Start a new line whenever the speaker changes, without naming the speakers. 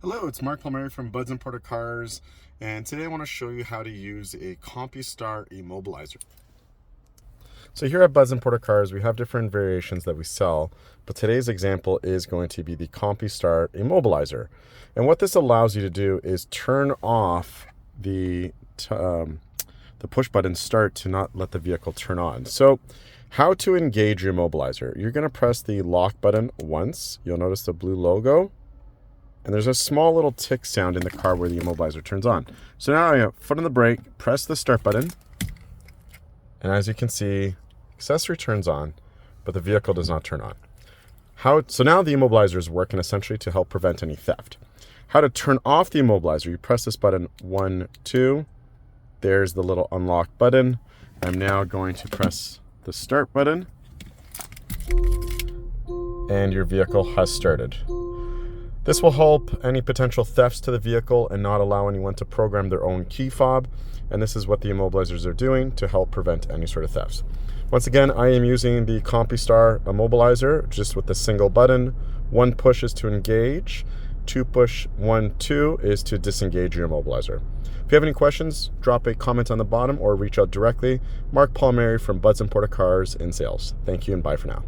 Hello, it's Mark Palmieri from Buds Imported Cars, and today I want to show you how to use a Compustar Immobilizer. So here at Buds Imported Cars, we have different variations that we sell, but today's example is going to be the Compustar Immobilizer. And what this allows you to do is turn off the push button start to not let the vehicle turn on. So how to engage your immobilizer? You're going to press the lock button once. You'll notice the blue logo. And there's a small little tick sound in the car where the immobilizer turns on. So now I have foot on the brake, press the start button, and as you can see, accessory turns on, but the vehicle does not turn on. So now the immobilizer is working essentially to help prevent any theft. How to turn off the immobilizer? You press this button 1, 2. There's the little unlock button. I'm now going to press the start button, and your vehicle has started. This will help any potential thefts to the vehicle and not allow anyone to program their own key fob. And this is what the immobilizers are doing to help prevent any sort of thefts. Once again, I am using the Compustar Immobilizer just with the single button. 1 push is to engage, 2 push, 1, 2 is to disengage your immobilizer. If you have any questions, drop a comment on the bottom or reach out directly. Mark Palmieri from Buds Imported Cars in Sales. Thank you and bye for now.